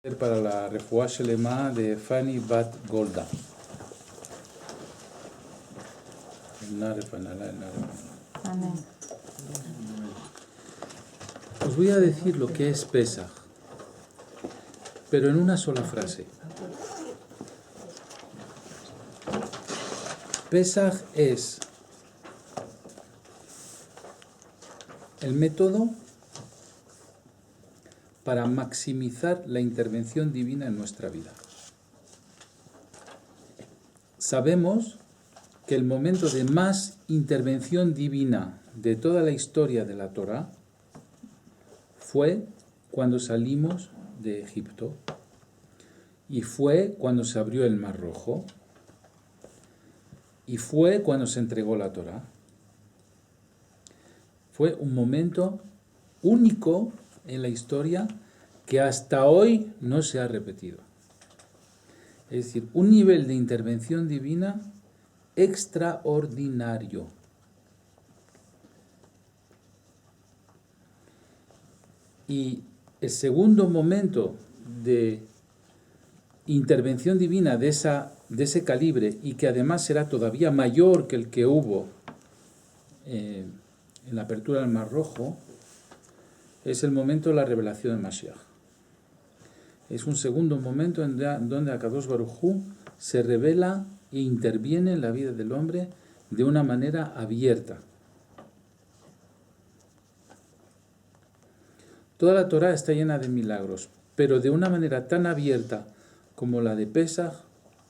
Para la refuá shelema de Fanny Bat Golda. Amén. Os voy a decir lo que es Pesaj, pero en una sola frase. Pesaj es el método para maximizar la intervención divina en nuestra vida. Sabemos que el momento de más intervención divina de toda la historia de la Torá fue cuando salimos de Egipto y fue cuando se abrió el Mar Rojo y fue cuando se entregó la Torá. Fue un momento único en la historia que hasta hoy no se ha repetido. Es decir, un nivel de intervención divina extraordinario. Y el segundo momento de intervención divina de ese calibre, y que además será todavía mayor que el que hubo en la apertura del Mar Rojo, es el momento de la revelación de Mashiach. Es un segundo momento en donde Akadosh Baruj Hu se revela e interviene en la vida del hombre de una manera abierta. Toda la Torá está llena de milagros, pero de una manera tan abierta como la de Pesaj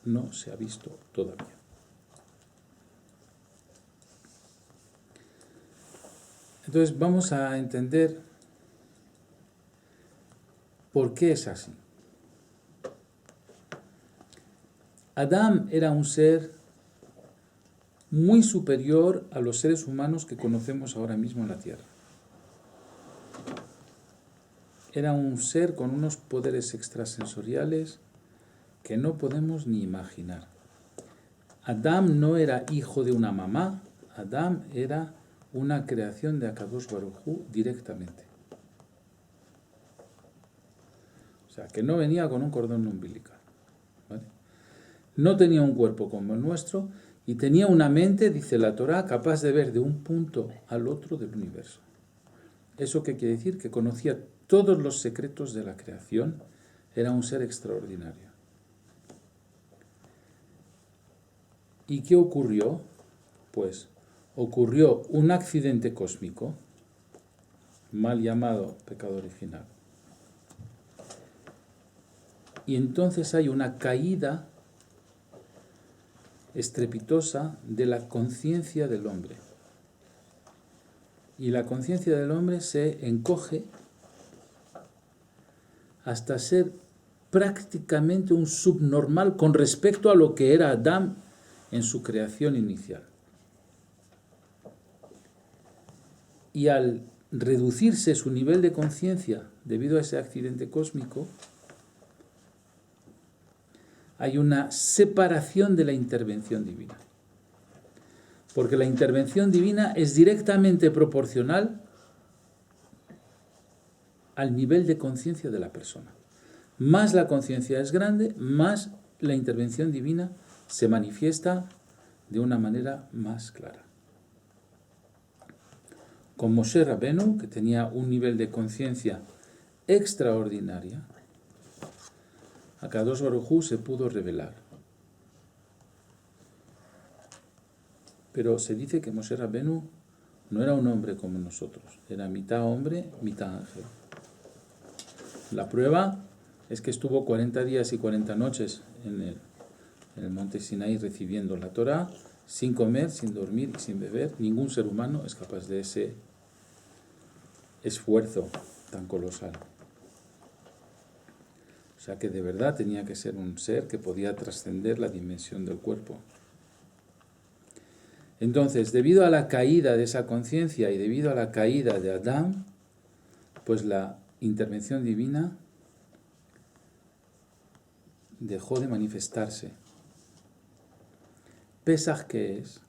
no se ha visto todavía. Entonces vamos a entender por qué es así. Adán era un ser muy superior a los seres humanos que conocemos ahora mismo en la tierra. Era un ser con unos poderes extrasensoriales que no podemos ni imaginar. Adán no era hijo de una mamá, Adán era una creación de Akadosh Baruj Hu directamente. O sea, que no venía con un cordón umbilical, ¿vale? No tenía un cuerpo como el nuestro y tenía una mente, dice la Torá, capaz de ver de un punto al otro del universo. ¿Eso qué quiere decir? Que conocía todos los secretos de la creación. Era un ser extraordinario. ¿Y qué ocurrió? Pues ocurrió un accidente cósmico, mal llamado pecado original. Y entonces hay una caída estrepitosa de la conciencia del hombre. Y la conciencia del hombre se encoge hasta ser prácticamente un subnormal con respecto a lo que era Adán en su creación inicial. Y al reducirse su nivel de conciencia debido a ese accidente cósmico, hay una separación de la intervención divina. Porque la intervención divina es directamente proporcional al nivel de conciencia de la persona. Más la conciencia es grande, más la intervención divina se manifiesta de una manera más clara. Con Moshe Rabenu, que tenía un nivel de conciencia extraordinaria, Akadosh Baruj Hu se pudo revelar. Pero se dice que Moshe Rabenu no era un hombre como nosotros, era mitad hombre, mitad ángel. La prueba es que estuvo 40 días y 40 noches en el monte Sinaí recibiendo la Torá, sin comer, sin dormir y sin beber. Ningún ser humano es capaz de ese esfuerzo tan colosal. O sea que de verdad tenía que ser un ser que podía trascender la dimensión del cuerpo. Entonces, debido a la caída de esa conciencia y debido a la caída de Adán, pues la intervención divina dejó de manifestarse. Pesaj, ¿qué es?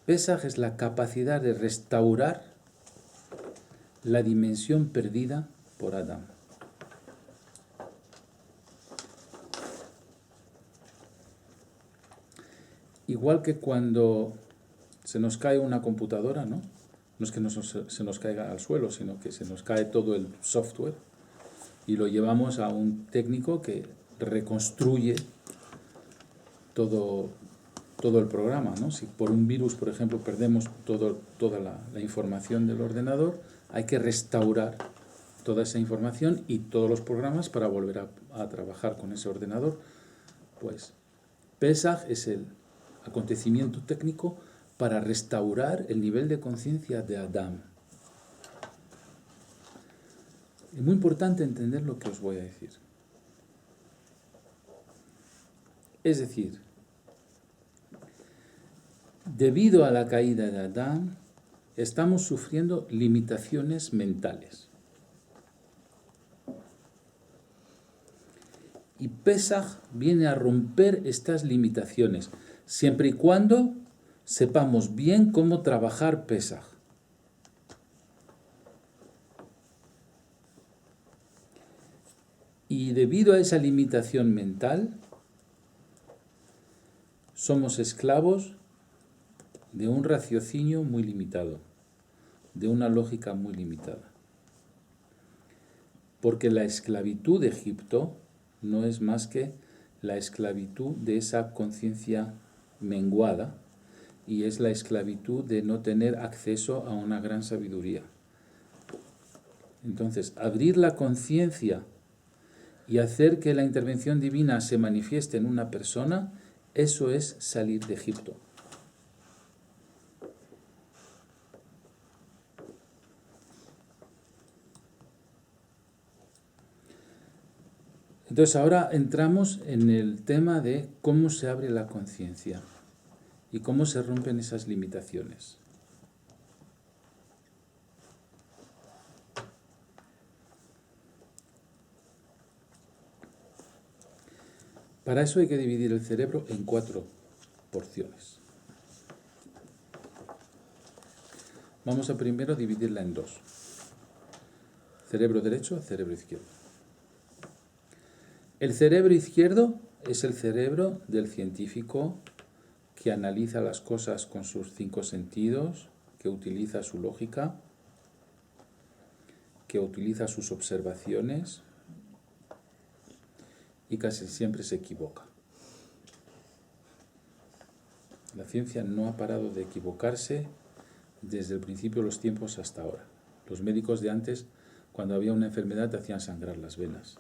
Pesaj es la capacidad de restaurar la dimensión perdida por Adán. igual que cuando se nos cae una computadora, ¿no? No es que se nos caiga al suelo, sino que se nos cae todo el software y lo llevamos a un técnico que reconstruye todo el programa, ¿no? Si por un virus, por ejemplo, perdemos toda la información del ordenador, hay que restaurar toda esa información y todos los programas para volver a trabajar con ese ordenador. Pues Pesaj es el acontecimiento técnico para restaurar el nivel de conciencia de Adán. Es muy importante entender lo que os voy a decir. Es decir, debido a la caída de Adán, estamos sufriendo limitaciones mentales. Y Pesaj viene a romper estas limitaciones, siempre y cuando sepamos bien cómo trabajar Pesaj. Y debido a esa limitación mental, somos esclavos de un raciocinio muy limitado, de una lógica muy limitada. Porque la esclavitud de Egipto no es más que la esclavitud de esa conciencia menguada, y es la esclavitud de no tener acceso a una gran sabiduría. Entonces, abrir la conciencia y hacer que la intervención divina se manifieste en una persona, eso es salir de Egipto. Entonces ahora entramos en el tema de cómo se abre la conciencia y cómo se rompen esas limitaciones. Para eso hay que dividir el cerebro en 4 porciones. Vamos a primero dividirla en 2. Cerebro derecho, cerebro izquierdo. El cerebro izquierdo es el cerebro del científico que analiza las cosas con sus 5 sentidos, que utiliza su lógica, que utiliza sus observaciones y casi siempre se equivoca. La ciencia no ha parado de equivocarse desde el principio de los tiempos hasta ahora. Los médicos de antes, cuando había una enfermedad, te hacían sangrar las venas.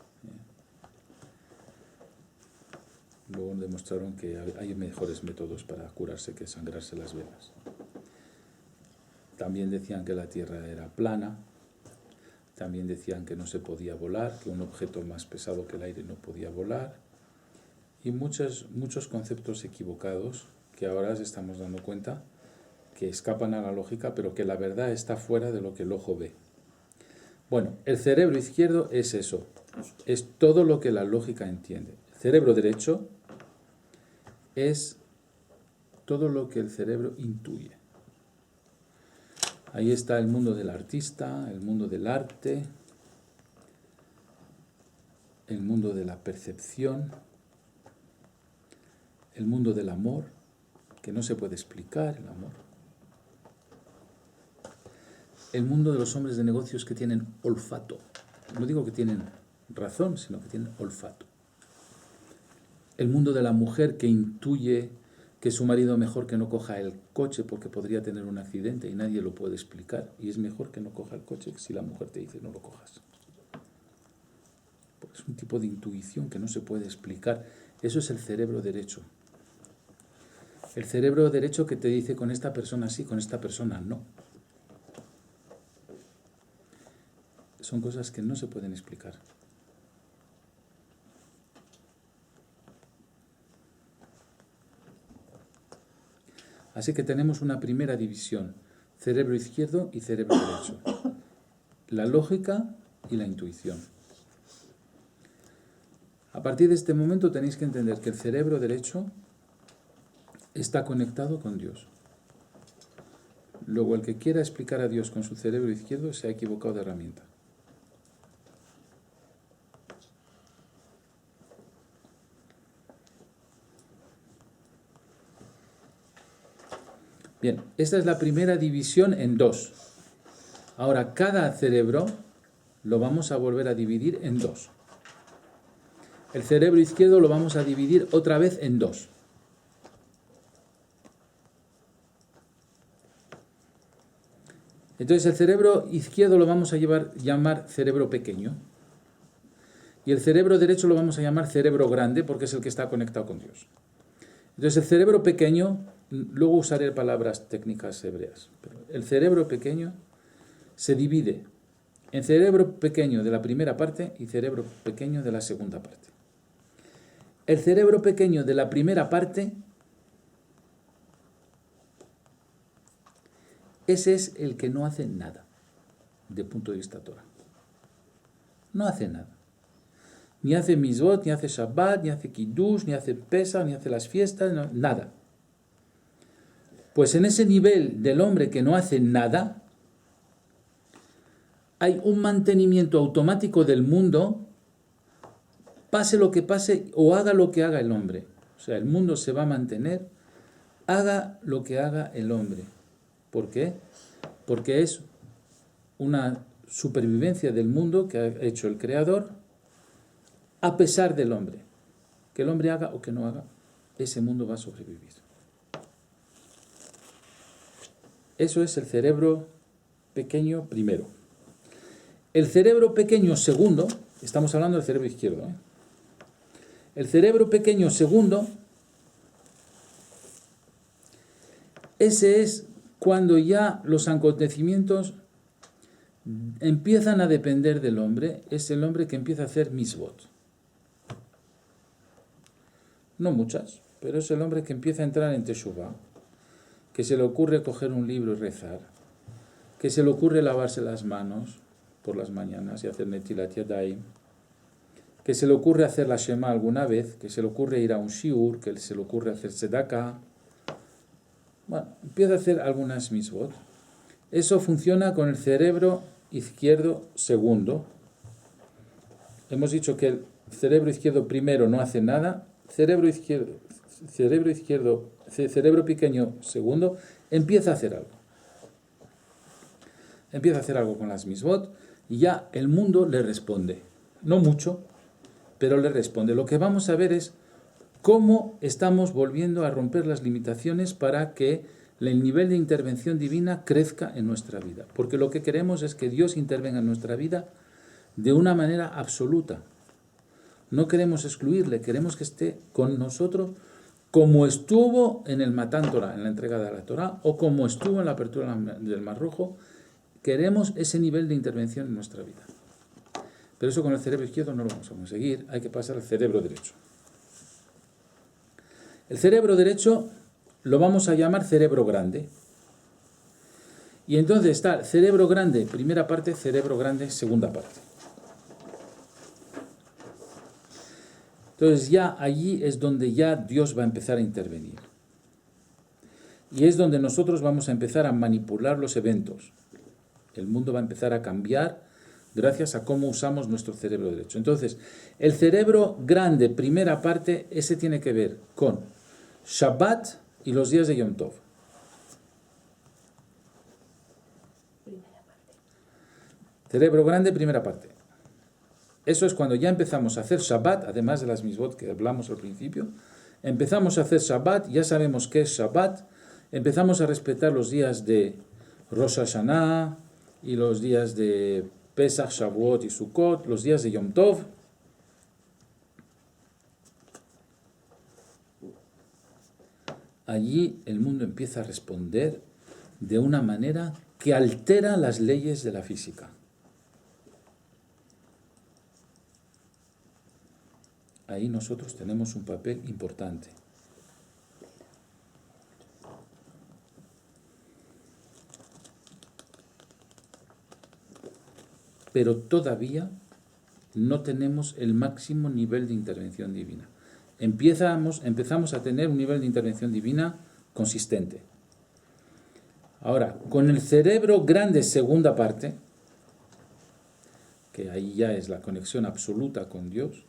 Luego demostraron que hay mejores métodos para curarse que sangrarse las venas. También decían que la Tierra era plana. También decían que no se podía volar, que un objeto más pesado que el aire no podía volar. Y muchos conceptos equivocados que ahora se estamos dando cuenta que escapan a la lógica, pero que la verdad está fuera de lo que el ojo ve. Bueno, el cerebro izquierdo es eso, es todo lo que la lógica entiende. El cerebro derecho es todo lo que el cerebro intuye. Ahí está el mundo del artista, el mundo del arte, el mundo de la percepción, el mundo del amor, que no se puede explicar el amor. El mundo de los hombres de negocios que tienen olfato. No digo que tienen razón, sino que tienen olfato. El mundo de la mujer que intuye que su marido mejor que no coja el coche porque podría tener un accidente y nadie lo puede explicar. Y es mejor que no coja el coche si la mujer te dice no lo cojas. Porque es un tipo de intuición que no se puede explicar. Eso es el cerebro derecho. El cerebro derecho que te dice con esta persona sí, con esta persona no. Son cosas que no se pueden explicar. Así que tenemos una primera división, cerebro izquierdo y cerebro derecho. La lógica y la intuición. A partir de este momento tenéis que entender que el cerebro derecho está conectado con Dios. Luego el que quiera explicar a Dios con su cerebro izquierdo se ha equivocado de herramienta. Bien, esta es la primera división en dos. Ahora, cada cerebro lo vamos a volver a dividir en dos. El cerebro izquierdo lo vamos a dividir otra vez en dos. Entonces el cerebro izquierdo lo vamos a llamar cerebro pequeño. Y el cerebro derecho lo vamos a llamar cerebro grande porque es el que está conectado con Dios. Entonces el cerebro pequeño, luego usaré palabras técnicas hebreas, pero el cerebro pequeño se divide en cerebro pequeño de la primera parte y cerebro pequeño de la segunda parte. El cerebro pequeño de la primera parte, ese es el que no hace nada, de punto de vista Torah. No hace nada. Ni hace Mitzvot, ni hace Shabbat, ni hace Kiddush, ni hace Pesach, ni hace las fiestas, no, nada. Pues en ese nivel del hombre que no hace nada, hay un mantenimiento automático del mundo, pase lo que pase o haga lo que haga el hombre. O sea, el mundo se va a mantener, haga lo que haga el hombre. ¿Por qué? Porque es una supervivencia del mundo que ha hecho el Creador a pesar del hombre. Que el hombre haga o que no haga, ese mundo va a sobrevivir. Eso es el cerebro pequeño primero. El cerebro pequeño segundo, estamos hablando del cerebro izquierdo, ¿eh? El cerebro pequeño segundo, ese es cuando ya los acontecimientos empiezan a depender del hombre, es el hombre que empieza a hacer mitzvot. No muchas, pero es el hombre que empieza a entrar en Teshuvah, que se le ocurre coger un libro y rezar, que se le ocurre lavarse las manos por las mañanas y hacer Netilat Yadayim, que se le ocurre hacer la Shema alguna vez, que se le ocurre ir a un shiur, que se le ocurre hacer tzedakah. Bueno, empieza a hacer algunas mitzvot. Eso funciona con el cerebro izquierdo segundo. Hemos dicho que el cerebro izquierdo primero no hace nada, cerebro pequeño segundo empieza a hacer algo. Empieza a hacer algo con las mitzvot y ya el mundo le responde. No mucho, pero le responde. Lo que vamos a ver es cómo estamos volviendo a romper las limitaciones para que el nivel de intervención divina crezca en nuestra vida. Porque lo que queremos es que Dios intervenga en nuestra vida de una manera absoluta. No queremos excluirle, queremos que esté con nosotros como estuvo en el Matan Torah, en la entrega de la Torah, o como estuvo en la apertura del Mar Rojo. Queremos ese nivel de intervención en nuestra vida. Pero eso con el cerebro izquierdo no lo vamos a conseguir, hay que pasar al cerebro derecho. El cerebro derecho lo vamos a llamar cerebro grande. Y entonces está cerebro grande, primera parte, cerebro grande, segunda parte. Entonces ya allí es donde ya Dios va a empezar a intervenir. Y es donde nosotros vamos a empezar a manipular los eventos. El mundo va a empezar a cambiar gracias a cómo usamos nuestro cerebro derecho. Entonces, el cerebro grande, primera parte, ese tiene que ver con Shabbat y los días de Yom Tov. Cerebro grande, primera parte. Eso es cuando ya empezamos a hacer Shabbat, además de las mitzvot que hablamos al principio. Empezamos a hacer Shabbat, ya sabemos qué es Shabbat. Empezamos a respetar los días de Rosh Hashanah y los días de Pesach, Shavuot y Sukkot, los días de Yom Tov. Allí el mundo empieza a responder de una manera que altera las leyes de la física. Ahí nosotros tenemos un papel importante. Pero todavía no tenemos el máximo nivel de intervención divina. Empezamos a tener un nivel de intervención divina consistente. Ahora, con el cerebro grande, segunda parte, que ahí ya es la conexión absoluta con Dios,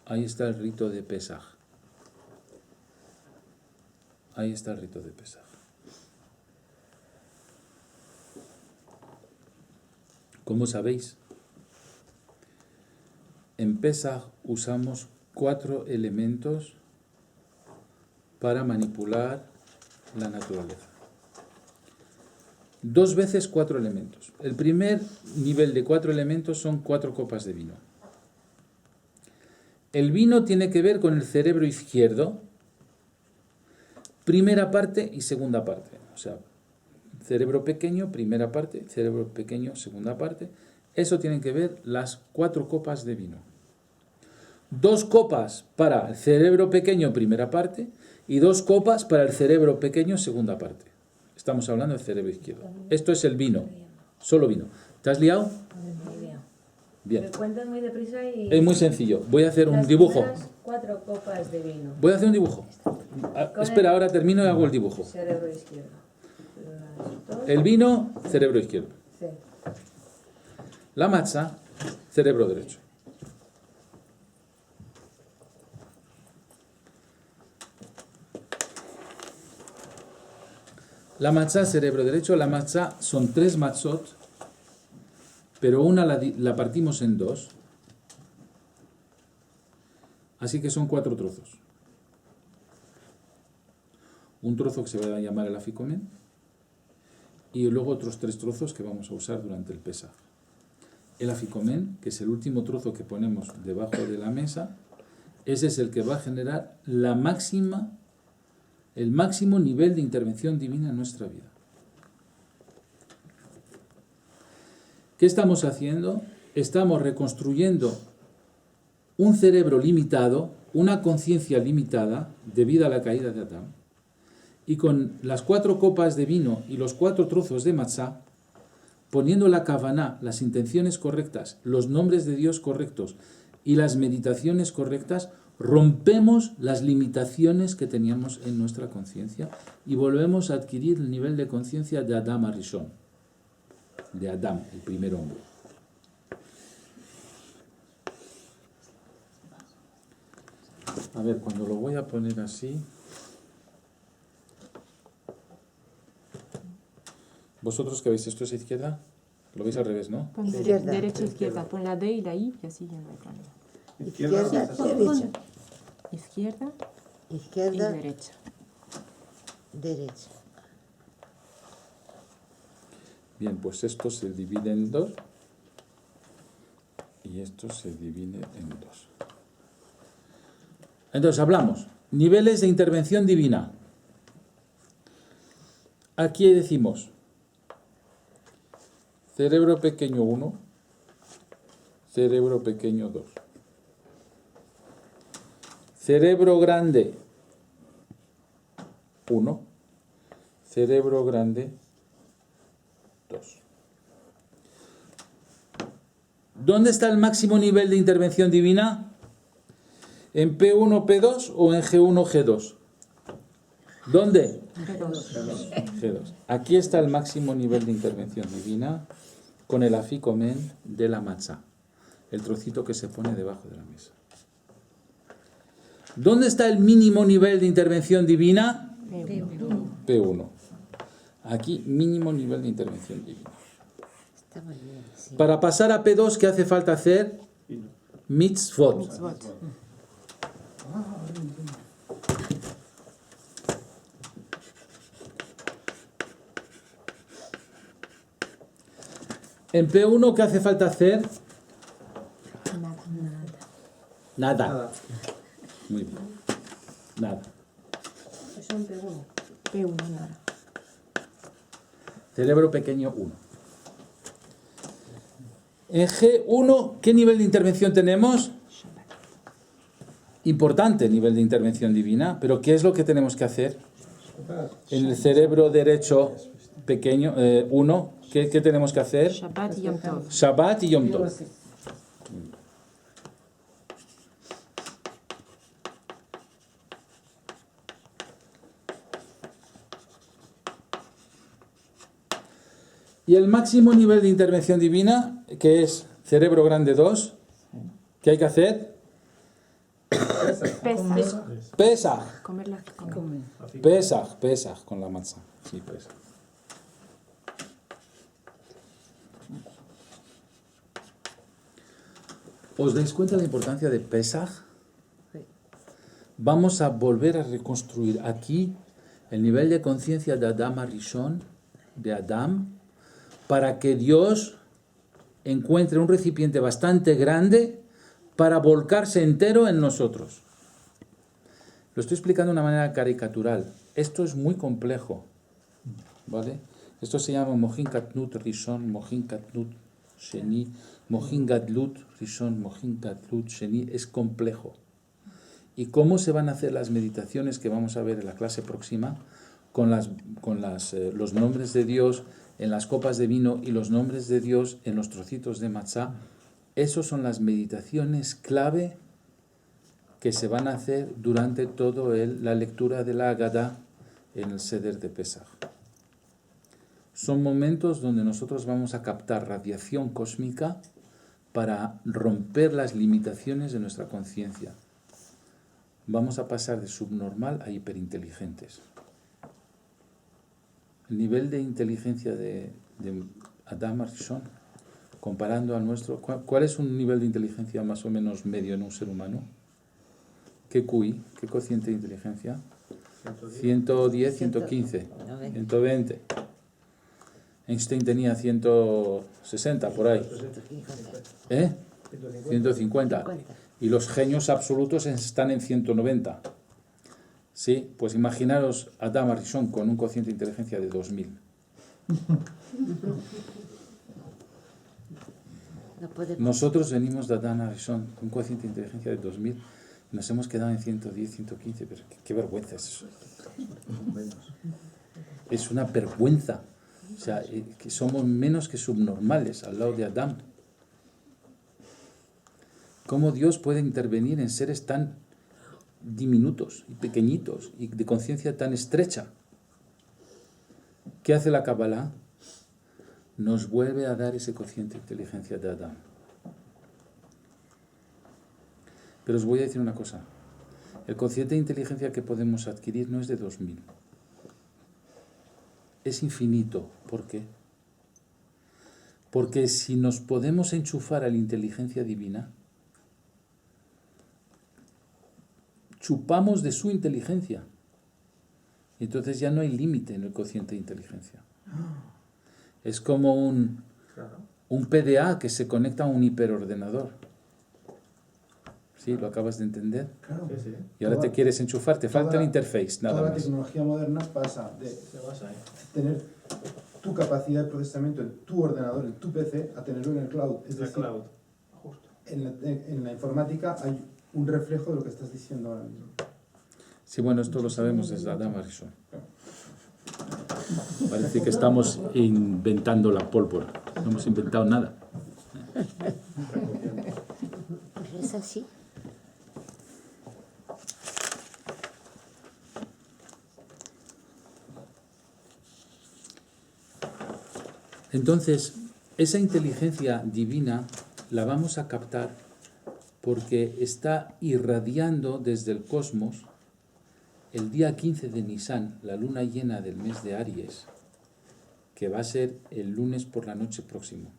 ahí está el rito de Pesaj. Ahí está el rito de Pesaj. Como sabéis, en Pesaj usamos 4 elementos para manipular la naturaleza. 2 veces 4 elementos. El primer nivel de 4 elementos son 4 copas de vino. El vino tiene que ver con el cerebro izquierdo, primera parte y segunda parte. O sea, cerebro pequeño, primera parte, cerebro pequeño, segunda parte. Eso tienen que ver las 4 copas de vino. 2 copas para el cerebro pequeño, primera parte, y 2 copas para el cerebro pequeño, segunda parte. Estamos hablando del cerebro izquierdo. Esto es el vino, solo vino. ¿Te has liado? Bien. Me cuentas muy deprisa y... Es muy sencillo. Voy a hacer un dibujo. Las 4 copas de vino. Voy a hacer un dibujo. Espera, ahora termino y hago el dibujo. Cerebro izquierdo. Las dos. El vino, cerebro izquierdo. Sí. La matzá, cerebro derecho. La matzá, cerebro derecho. La matzá son 3 matzot, pero una la partimos en 2. Así que son 4 trozos. Un trozo que se va a llamar el afikomen y luego otros 3 trozos que vamos a usar durante el Pesaj. El afikomen, que es el último trozo que ponemos debajo de la mesa, ese es el que va a generar el máximo nivel de intervención divina en nuestra vida. ¿Qué estamos haciendo? Estamos reconstruyendo un cerebro limitado, una conciencia limitada debido a la caída de Adán, y con las 4 copas de vino y los 4 trozos de matzá, poniendo la kavaná, las intenciones correctas, los nombres de Dios correctos y las meditaciones correctas, rompemos las limitaciones que teníamos en nuestra conciencia y volvemos a adquirir el nivel de conciencia de Adam Arishon, de Adam, el primer hombre. A ver, cuando lo voy a poner así... ¿Vosotros que veis esto es izquierda? Lo veis al revés, ¿no? Pon Izquierda. derecha, izquierda. Pon la D y la I y así ya no hay problema. Izquierda, derecha. Izquierda y Izquierda, derecha. derecha. Bien, pues esto se divide en 2 y esto se divide en 2. Entonces hablamos, niveles de intervención divina. Aquí decimos, cerebro pequeño 1, cerebro pequeño 2. Cerebro grande 1, cerebro grande 2. ¿Dónde está el máximo nivel de intervención divina? ¿En P1, P2 o en G1, G2? ¿Dónde? G2. Aquí está el máximo nivel de intervención divina con el afikomen de la matzá, el trocito que se pone debajo de la mesa. ¿Dónde está el mínimo nivel de intervención divina? P1. Aquí, mínimo nivel de intervención divina. Está muy bien, sí. Para pasar a P2, ¿qué hace falta hacer? Mitzvot. Mitzvot. En P1, ¿qué hace falta hacer? Nada. Muy bien. Nada. Es un P1. P1, nada. Cerebro pequeño 1. En G1, ¿qué nivel de intervención tenemos? Importante nivel de intervención divina, pero ¿qué es lo que tenemos que hacer? En el cerebro derecho pequeño 1, ¿qué tenemos que hacer? Shabbat y Yom Tov. Shabbat y Yom Tov. Y el máximo nivel de intervención divina, que es cerebro grande 2, ¿qué hay que hacer? Pesach. Pesach. Comer las que comen. Pesach con la matzah. Sí, Pesach. ¿Os dais cuenta de la importancia de Pesach? Vamos a volver a reconstruir aquí el nivel de conciencia de Adam Arishon, de Adam, para que Dios encuentre un recipiente bastante grande para volcarse entero en nosotros. Lo estoy explicando de una manera caricatural. Esto es muy complejo, ¿vale? Esto se llama Mohin Katnut Rishon, Mohin Katnut Sheni, Mohin Gadlut Rishon, Mohin Gadlut Sheni. Es complejo. ¿Y cómo se van a hacer las meditaciones que vamos a ver en la clase próxima con los nombres de Dios en las copas de vino y los nombres de Dios en los trocitos de matzá? Esas son las meditaciones clave que se van a hacer durante todo la lectura de la Haggadah en el Seder de Pesach. Son momentos donde nosotros vamos a captar radiación cósmica para romper las limitaciones de nuestra conciencia. Vamos a pasar de subnormal a hiperinteligentes. El nivel de inteligencia de Adam Arishon, comparando al nuestro, ¿cuál es un nivel de inteligencia más o menos medio en un ser humano? ¿Qué QI? ¿Qué cociente de inteligencia? 110, 115, 120. Einstein tenía 160 por ahí. 150. Y los genios absolutos están en 190. Sí, pues imaginaros a Adam Arishon con un cociente de inteligencia de 2000. Nosotros venimos de Adam Arishon con un cociente de inteligencia de 2000. Nos hemos quedado en 110, 115, pero qué vergüenza es eso. Es una vergüenza. O sea, que somos menos que subnormales al lado de Adán. ¿Cómo Dios puede intervenir en seres tan diminutos y pequeñitos y de conciencia tan estrecha? ¿Qué hace la Kabbalah? Nos vuelve a dar ese cociente de inteligencia de Adán. Pero os voy a decir una cosa. El cociente de inteligencia que podemos adquirir no es de 2000. Es infinito. ¿Por qué? Porque si nos podemos enchufar a la inteligencia divina, chupamos de su inteligencia. Y entonces ya no hay límite en el cociente de inteligencia. Es como un PDA que se conecta a un hiperordenador. ¿Sí? ¿Lo acabas de entender? Claro. Sí, sí. Y ahora te quieres enchufar, te falta el interface, nada Toda la más. tecnología moderna pasa de Se basa en tener tu capacidad de procesamiento en tu ordenador, en tu PC, a tenerlo en el cloud. Es la decir, cloud. Justo. en la informática hay un reflejo de lo que estás diciendo ahora mismo. Sí, bueno, esto lo sabemos desde Adam Arishon. Parece que estamos inventando la pólvora. No hemos inventado nada. Pues es así. Entonces, esa inteligencia divina la vamos a captar porque está irradiando desde el cosmos el día 15 de Nisan, la luna llena del mes de Aries, que va a ser el lunes por la noche próximo.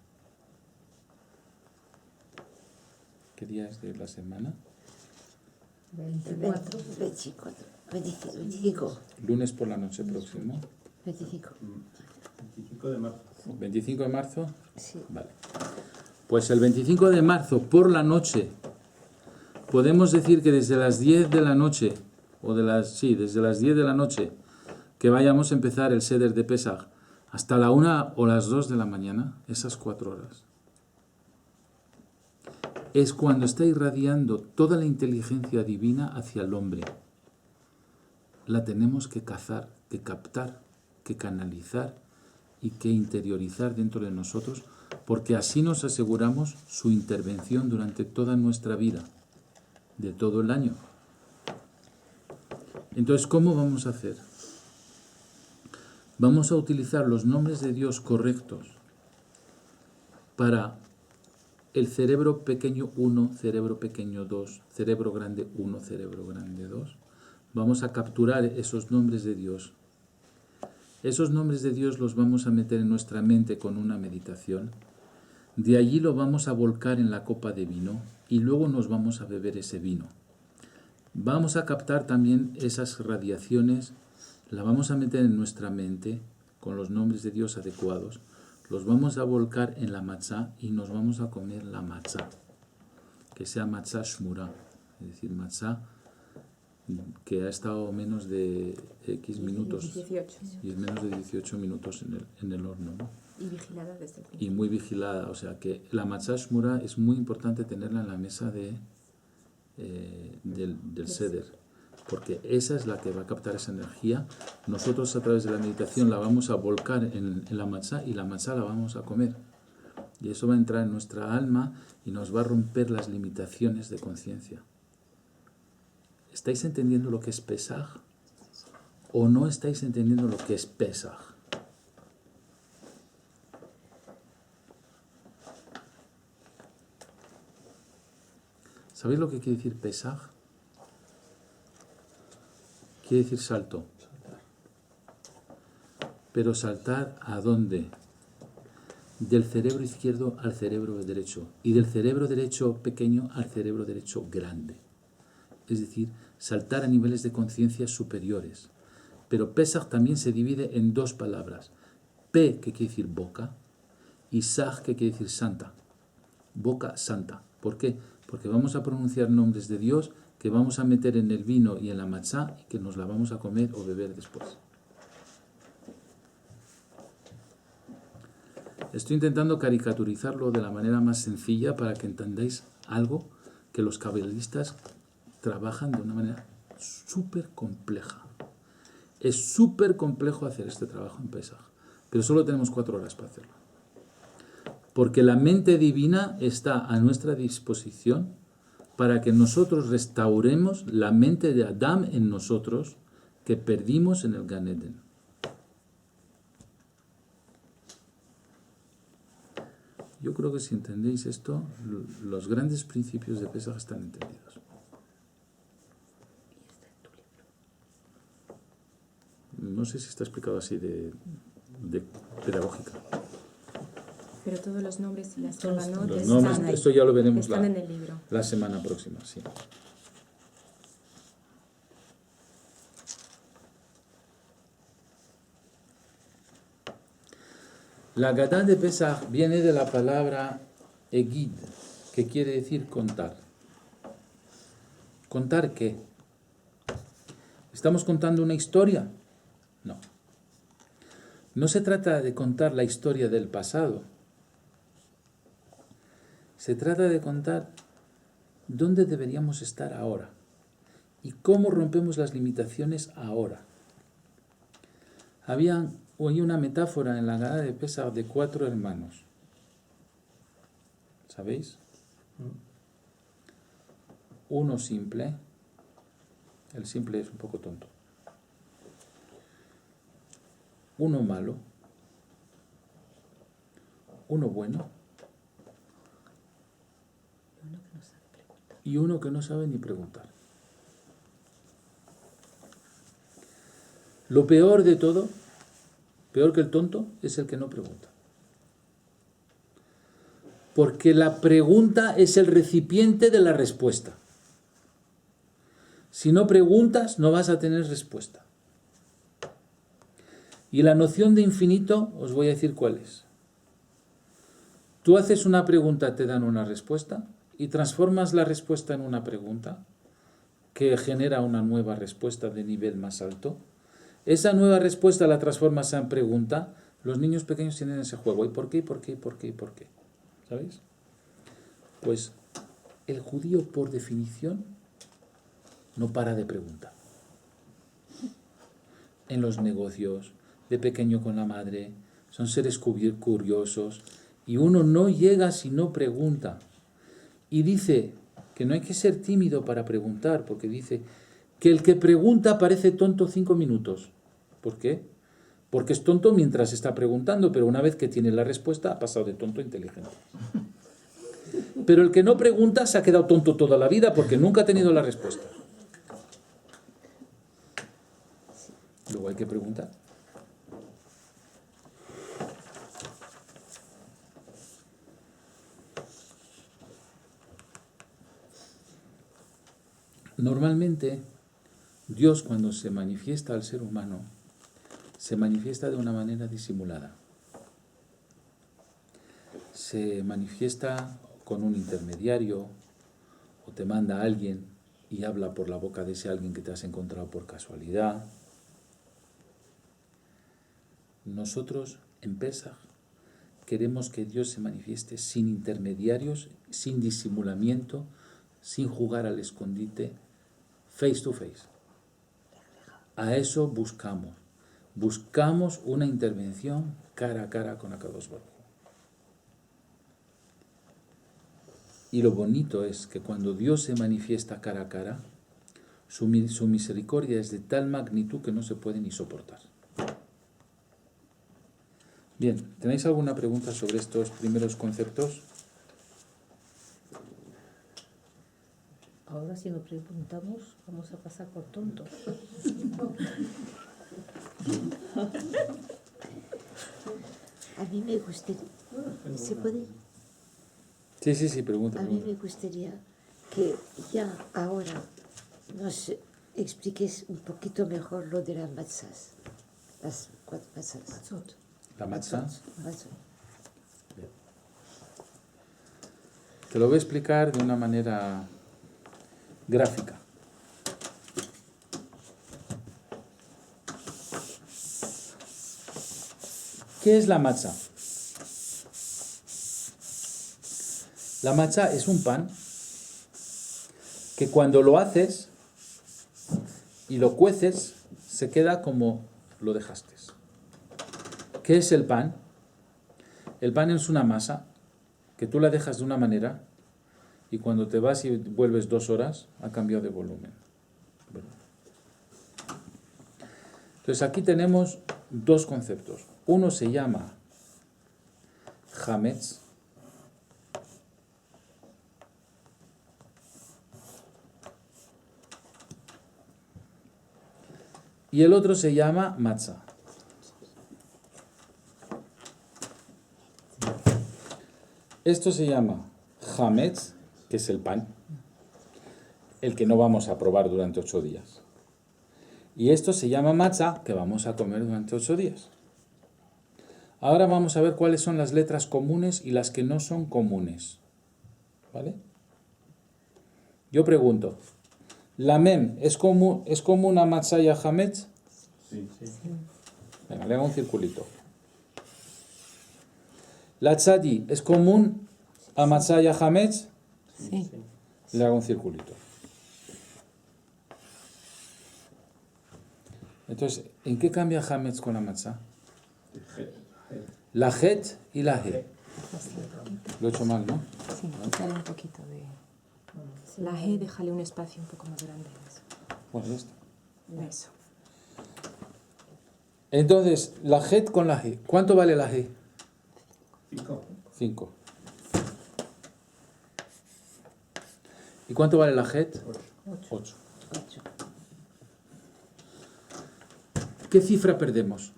¿Qué día es de la semana? 24. 25. Lunes por la noche próximo. 25. 25 de marzo. 25 de marzo. Sí. Vale. Pues el 25 de marzo por la noche, podemos decir que desde las 10 de la noche, desde las 10 de la noche, que vayamos a empezar el Seder de Pesach, hasta la 1 o las 2 de la mañana, esas 4 horas, es cuando está irradiando toda la inteligencia divina hacia el hombre. La tenemos que cazar, que captar, que canalizar y que interiorizar dentro de nosotros, porque así nos aseguramos su intervención durante toda nuestra vida, de todo el año. Entonces, ¿cómo vamos a hacer? Vamos a utilizar los nombres de Dios correctos para el cerebro pequeño 1, cerebro pequeño 2, cerebro grande 1, cerebro grande 2. Vamos a capturar esos nombres de Dios. Esos nombres de Dios los vamos a meter en nuestra mente con una meditación. De allí lo vamos a volcar en la copa de vino y luego nos vamos a beber ese vino. Vamos a captar también esas radiaciones, la vamos a meter en nuestra mente con los nombres de Dios adecuados, los vamos a volcar en la matzá y nos vamos a comer la matzá, que sea matzá shmura, es decir, matzá que ha estado menos de X minutos, 18. y es menos de 18 minutos en el horno, ¿no? Y vigilada desde el principio. Y muy vigilada, o sea que la matzá shmura es muy importante tenerla en la mesa del seder, porque esa es la que va a captar esa energía. Nosotros a través de la meditación la vamos a volcar en la matzá y la matzá la vamos a comer. Y eso va a entrar en nuestra alma y nos va a romper las limitaciones de conciencia. ¿Estáis entendiendo lo que es Pesaj? ¿O no estáis entendiendo lo que es Pesaj? ¿Sabéis lo que quiere decir Pesaj? Quiere decir salto. Pero saltar ¿a dónde? Del cerebro izquierdo al cerebro derecho. Y del cerebro derecho pequeño al cerebro derecho grande. Es decir, saltar a niveles de conciencia superiores. Pero Pesaj también se divide en dos palabras. Pe, que quiere decir boca, y Saj, que quiere decir santa. Boca santa. ¿Por qué? Porque vamos a pronunciar nombres de Dios que vamos a meter en el vino y en la matzá y que nos la vamos a comer o beber después. Estoy intentando caricaturizarlo de la manera más sencilla para que entendáis algo que los cabalistas trabajan de una manera súper compleja. Es súper complejo hacer este trabajo en Pesaj, pero solo tenemos 4 horas para hacerlo. Porque la mente divina está a nuestra disposición para que nosotros restauremos la mente de Adán en nosotros que perdimos en el Gan Eden. Yo creo que si entendéis esto, los grandes principios de Pesaj están entendidos. No sé si está explicado así de pedagógica. Pero todos los nombres y las Los rabanotes nombres, están ahí. esto ya lo veremos Están en el libro. la semana próxima, sí. La Gadá de Pesaj viene de la palabra Egid, que quiere decir contar. ¿Contar qué? ¿Estamos contando una historia? No. No se trata de contar la historia del pasado. Se trata de contar dónde deberíamos estar ahora y cómo rompemos las limitaciones ahora. Había una metáfora en la Gadá de Pesaj de 4 hermanos. ¿Sabéis? Uno simple. El simple es un poco tonto. Uno malo. Uno bueno. Y uno que no sabe ni preguntar. Lo peor de todo, peor que el tonto, es el que no pregunta. Porque la pregunta es el recipiente de la respuesta. Si no preguntas, no vas a tener respuesta. Y la noción de infinito, os voy a decir cuál es. Tú haces una pregunta, te dan una respuesta, y transformas la respuesta en una pregunta que genera una nueva respuesta de nivel más alto. Esa nueva respuesta la transformas en pregunta. Los niños pequeños tienen ese juego. ¿Y por qué? ¿Por qué? ¿Por qué? ¿Por qué? ¿Sabéis? Pues el judío, por definición, no para de preguntar. En los negocios, de pequeño con la madre, son seres curiosos, y uno no llega si no pregunta. Y dice que no hay que ser tímido para preguntar, porque dice que el que pregunta parece tonto 5 minutos. ¿Por qué? Porque es tonto mientras está preguntando, pero una vez que tiene la respuesta ha pasado de tonto a inteligente. Pero el que no pregunta se ha quedado tonto toda la vida porque nunca ha tenido la respuesta. Luego hay que preguntar. Normalmente, Dios cuando se manifiesta al ser humano, se manifiesta de una manera disimulada. Se manifiesta con un intermediario o te manda a alguien y habla por la boca de ese alguien que te has encontrado por casualidad. Nosotros en Pesaj queremos que Dios se manifieste sin intermediarios, sin disimulamiento, sin jugar al escondite, face to face. A eso buscamos. Buscamos una intervención cara a cara con Akadosh Baruj Hu. Y lo bonito es que cuando Dios se manifiesta cara a cara, su misericordia es de tal magnitud que no se puede ni soportar. Bien, ¿tenéis alguna pregunta sobre estos primeros conceptos? Ahora si nos preguntamos, vamos a pasar por tontos. A mí me gustaría... ¿Se puede? Sí, pregunta. A mí me gustaría que ya ahora nos expliques un poquito mejor lo de las matzahs. Las 4 matzahs. Matzot. La matzah. Matzot. Te lo voy a explicar de una manera gráfica. ¿Qué es la matzah? La matzah es un pan que cuando lo haces y lo cueces se queda como lo dejaste. ¿Qué es el pan? El pan es una masa que tú la dejas de una manera y cuando te vas y vuelves 2 horas ha cambiado de volumen. Bueno. Entonces aquí tenemos 2 conceptos. Uno se llama Hametz y el otro se llama Matzah. Esto se llama Hametz, que es el pan, el que no vamos a probar durante 8 días. Y esto se llama matzah, que vamos a comer durante 8 días. Ahora vamos a ver cuáles son las letras comunes y las que no son comunes. ¿Vale? Yo pregunto, ¿la mem es común a matzah y a hametz? Sí. Venga, le hago un circulito. ¿La tzadi es común a matzah y a hametz? Sí. Le hago un circulito. Entonces, ¿en qué cambia hametz con la matzah? La het y la he. Lo he hecho mal, ¿no? Sí, quítale un poquito de... La G, déjale un espacio un poco más grande. Bueno, ya está. Eso. Entonces, la het con la he. ¿Cuánto vale la he? 5. 5. ¿Y cuánto vale la het? 8. ¿Qué cifra perdemos?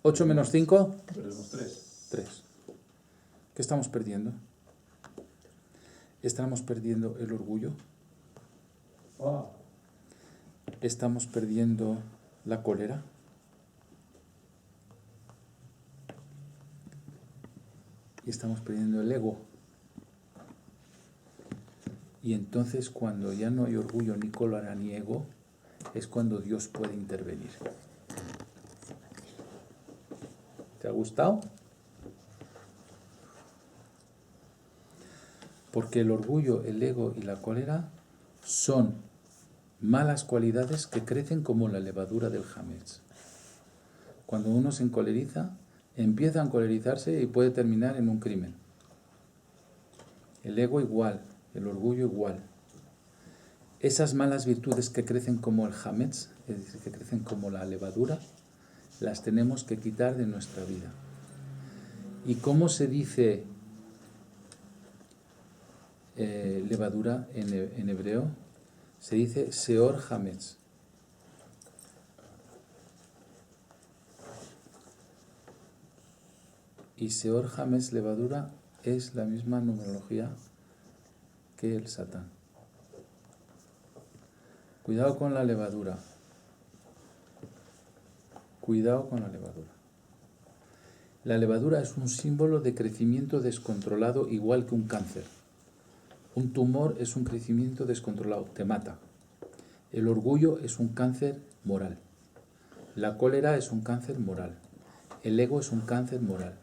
¿8 menos 5? Perdemos 3. 3. ¿Qué estamos perdiendo? Estamos perdiendo el orgullo. Estamos perdiendo la cólera. Y estamos perdiendo el ego. Y entonces cuando ya no hay orgullo, ni cólera, ni ego, es cuando Dios puede intervenir. ¿Te ha gustado? Porque el orgullo, el ego y la cólera son malas cualidades que crecen como la levadura del hametz. Cuando uno se encoleriza, empieza a encolerizarse y puede terminar en un crimen. El ego igual, el orgullo igual. Esas malas virtudes que crecen como el hametz, es decir, que crecen como la levadura, las tenemos que quitar de nuestra vida. ¿Y cómo se dice levadura en hebreo se dice Seor Hametz. Y Seor Hametz levadura es la misma numerología que el Satán. Cuidado con la levadura. Cuidado con la levadura. La levadura es un símbolo de crecimiento descontrolado, igual que un cáncer. Un tumor es un crecimiento descontrolado, te mata. El orgullo es un cáncer moral. La cólera es un cáncer moral. El ego es un cáncer moral.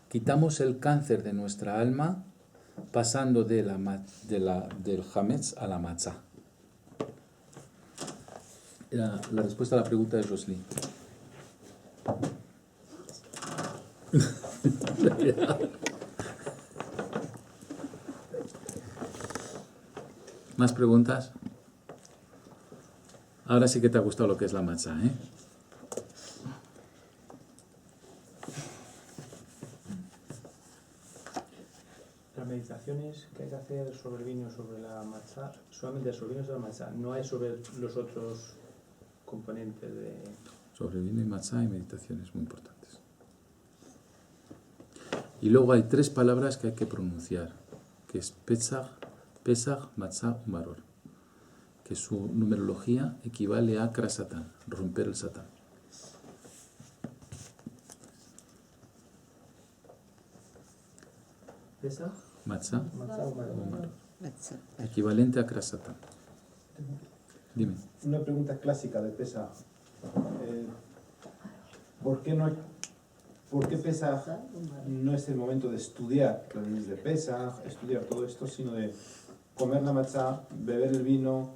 Quitamos el cáncer de nuestra alma pasando del hametz a la matzá. La respuesta a la pregunta de Jocelyn. ¿Más preguntas? Ahora sí que te ha gustado lo que es la matzá, ¿eh? Las meditaciones que hay que hacer sobre el vino, sobre la matzá, solamente sobre el vino y sobre la matzá, no hay sobre los otros componentes de... Sobre vino y matzá y meditaciones muy importantes. Y luego hay 3 palabras que hay que pronunciar, que es Pesach, Matzah, Maror, que su numerología equivale a Krasatán, romper el Satán. ¿Pesach? Matzah, ¿Matzá o Maror? Matzá. equivalente a Krasatán. Dime. Una pregunta clásica de Pesach. ¿Por qué Pesach no es el momento de estudiar las leyes de Pesach, estudiar todo esto, sino de comer la matzá, beber el vino,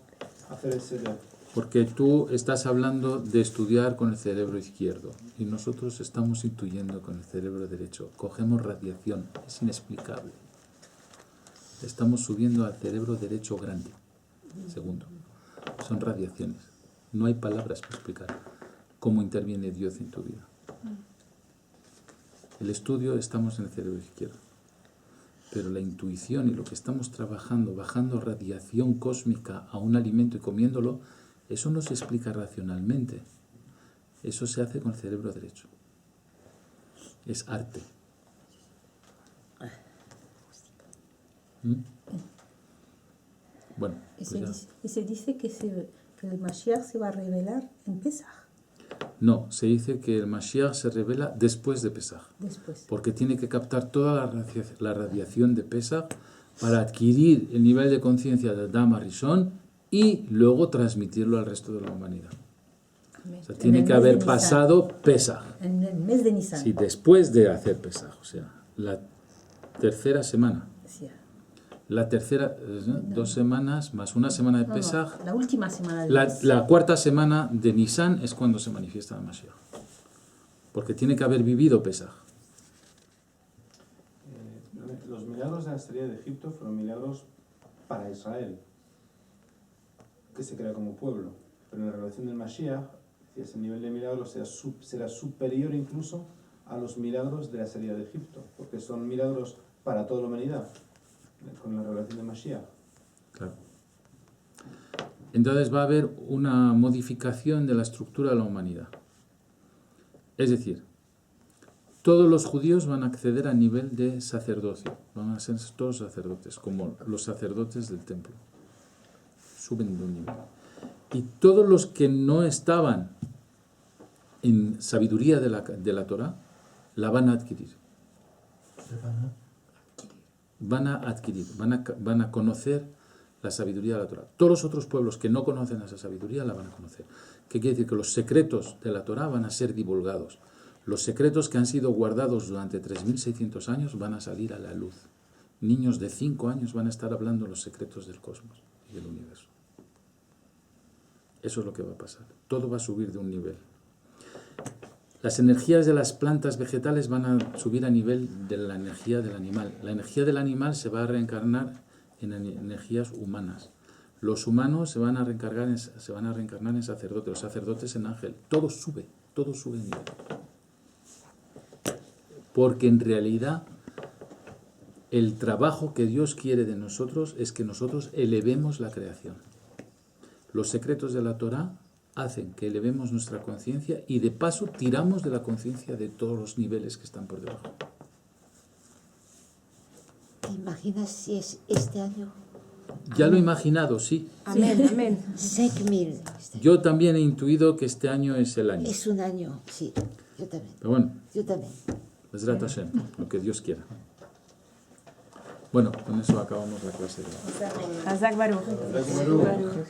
hacer el seder? Porque tú estás hablando de estudiar con el cerebro izquierdo y nosotros estamos intuyendo con el cerebro derecho. Cogemos radiación, es inexplicable. Estamos subiendo al cerebro derecho grande. Segundo, son radiaciones. No hay palabras para explicar cómo interviene Dios en tu vida. El estudio estamos en el cerebro izquierdo. Pero la intuición y lo que estamos trabajando, bajando radiación cósmica a un alimento y comiéndolo, eso no se explica racionalmente. Eso se hace con el cerebro derecho. Es arte. ¿Mm? Bueno, Y pues se dice que el Mashiach se va a revelar en Pesach, no, se dice que el Mashiach se revela después de Pesaj. después. Porque tiene que captar toda la radiación de Pesaj para adquirir el nivel de conciencia del Dama Rishon y luego transmitirlo al resto de la humanidad. O sea, tiene que haber pasado Pesaj. En el mes de Nisan. Sí, después de hacer Pesaj, o sea, la tercera semana. Sí. La tercera, 2 semanas más una semana de No, Pesaj. la última semana del mes. La cuarta semana de Nisan es cuando se manifiesta el Mashiach. Porque tiene que haber vivido Pesaj. Los milagros de la salida de Egipto fueron milagros para Israel, que se crea como pueblo. Pero en la revelación del Mashiach, ese nivel de milagros será superior incluso a los milagros de la salida de Egipto, porque son milagros para toda la humanidad, con la revelación del Mashiach. Claro. Entonces va a haber una modificación de la estructura de la humanidad. Es decir, todos los judíos van a acceder a nivel de sacerdocio. Van a ser todos sacerdotes, como los sacerdotes del templo. Suben de un nivel. Y todos los que no estaban en sabiduría de la Torah, la van a adquirir. Van a adquirir, van a conocer la sabiduría de la Torah. Todos los otros pueblos que no conocen esa sabiduría la van a conocer. ¿Qué quiere decir? Que los secretos de la Torah van a ser divulgados. Los secretos que han sido guardados durante 3.600 años van a salir a la luz. Niños de 5 años van a estar hablando los secretos del cosmos y del universo. Eso es lo que va a pasar. Todo va a subir de un nivel. Las energías de las plantas vegetales van a subir a nivel de la energía del animal. La energía del animal se va a reencarnar en energías humanas. Los humanos se van a reencarnar en sacerdotes, los sacerdotes en ángel. Todo sube de nivel. Porque en realidad el trabajo que Dios quiere de nosotros es que nosotros elevemos la creación. Los secretos de la Torá hacen que elevemos nuestra conciencia y de paso tiramos de la conciencia de todos los niveles que están por debajo. ¿Te imaginas si es este año? Ya lo he imaginado, sí. Amén, amén. 5.000. Yo también he intuido que este año es el año. Es un año, sí. Yo también. Pero bueno, Yo también. Bezrat Hashem, lo que Dios quiera. Bueno, con eso acabamos la clase de hoy. Hazak Baruch. Baruch.